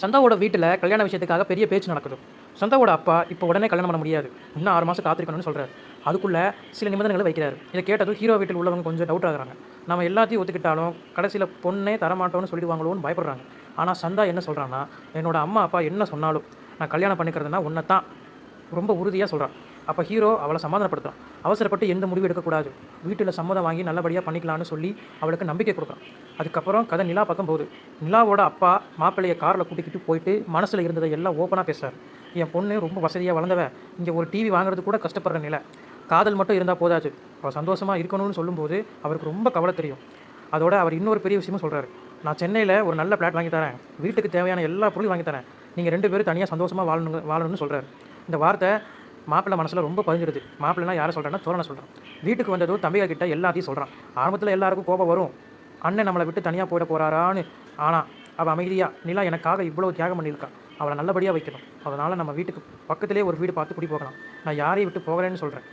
சந்தாவோட வீட்டில் கல்யாண விஷயத்துக்காக பெரிய பேச்சு நடக்குது. சந்தாவோட அப்பா இப்போ உடனே கல்யாணம் பண்ண முடியாது, இன்னும் 6 மாதம் காத்திருக்கணும்னு சொல்கிறார். அதுக்குள்ளே சில நிபந்தனைகளை வைக்கிறாரு. இதை கேட்டதும் ஹீரோ வீட்டில் உள்ளவங்க கொஞ்சம் டவுட் ஆகுறாங்க. நம்ம எல்லாத்தையும் ஒத்துக்கிட்டாலும் கடைசியில் பொண்ணே தரமாட்டோம்னு சொல்லிடுவாங்களோன்னு பயப்படுறாங்க. ஆனால் சந்தா என்ன சொல்கிறான்னா, என்னோட அம்மா அப்பா என்ன சொன்னாலும் நான் கல்யாணம் பண்ணிக்கிறதுனா உன்னை தான் ரொம்ப உறுதியாக சொல்கிறான். அப்போ ஹீரோ அவளை சமாதானப்படுத்துகிறான். அவசரப்பட்டு எந்த முடிவு எடுக்கக்கூடாது, வீட்டில் சம்மதம் வாங்கி நல்லபடியாக பண்ணிக்கலான்னு சொல்லி அவளுக்கு நம்பிக்கை கொடுக்குறான். அதுக்கப்புறம் கதை நிலா பக்கம் போகுது. நிலாவோட அப்பா மாப்பிள்ளையை காரில் கூட்டிக்கிட்டு போயிட்டு மனசில் இருந்ததை எல்லாம் ஓப்பனாக பேசுகிறார். என் பொண்ணு ரொம்ப வசதியாக வளர்ந்தவ, இங்கே ஒரு டிவி வாங்குறது கூட கஷ்டப்படுற நிலை, காதல் மட்டும் இருந்தால் போதாச்சு, அவள் சந்தோஷமாக இருக்கணும்னு சொல்லும்போது அவருக்கு ரொம்ப கவலை தெரியும். அதோட அவர் இன்னொரு பெரிய விஷயமும் சொல்கிறார். நான் சென்னையில் ஒரு நல்ல ஃப்ளாட் வாங்கி தரேன், வீட்டுக்கு தேவையான எல்லா பொருளும் வாங்கி தரேன், நீங்கள் 2 பேரும் தனியாக சந்தோஷமாக வாழணும்னு சொல்கிறார். இந்த வார்த்தை மாப்பிள்ளை மனசில் ரொம்ப பதிஞ்சிருது. மாப்பிள்ளைனா யாரை சொல்கிறேன்னா தோரணை சொல்கிறான். வீட்டுக்கு வந்ததும் தம்பிக கிட்ட எல்லாத்தையும் சொல்கிறான். ஆரம்பத்தில் எல்லாருக்கும் கோபம் வரும், அண்ணன் நம்மளை விட்டு தனியாக போயிட போகிறாரான்னு. ஆனால் அவள் அமைதியாக, நிலா எனக்காக இவ்வளோ தியாகம் பண்ணியிருக்கான், அவளை நல்லபடியாக வைக்கணும், அதனால் நம்ம வீட்டுக்கு பக்கத்திலே ஒரு வீடு பார்த்து குடி போகலாம், நான் யாரையும் விட்டு போகிறேன்னு சொல்கிறேன்.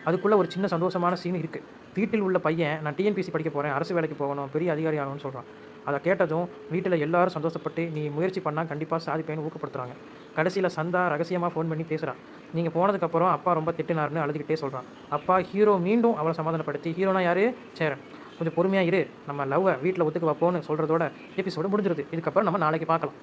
அதுக்குள்ளே ஒரு சின்ன சந்தோஷமான சீன் இருக்குது. வீட்டில் உள்ள பையன் நான் டிஎன்பிசி படிக்க போகிறேன், அரசு வேலைக்கு போகணும், பெரிய அதிகாரி ஆகணும்னு சொல்கிறான். அதை கேட்டதும் வீட்டில் எல்லாரும் சந்தோஷப்பட்டு நீ முயற்சி பண்ணால் கண்டிப்பாக சாதிப்பேன்னு ஊக்கப்படுத்துகிறாங்க. கடைசியில் சந்தா ரகசியமாக ஃபோன் பண்ணி பேசுகிறான். நீங்கள் போனதுக்கப்புறம் அப்பா ரொம்ப திட்டினார்னு அழுதுகிட்டே சொல்கிறான். அப்பா ஹீரோ மீண்டும் அவளை சமாதானப்படுத்தி, ஹீரோனா யார், சேரன், கொஞ்சம் பொறுமையாக இரு, நம்ம லவ்வை வீட்டில் ஒத்துக்க வைப்போன்னு சொல்கிறதோட எபிசோடு முடிஞ்சிருது. இதுக்கப்புறம் நம்ம நாளைக்கு பார்க்கலாம்.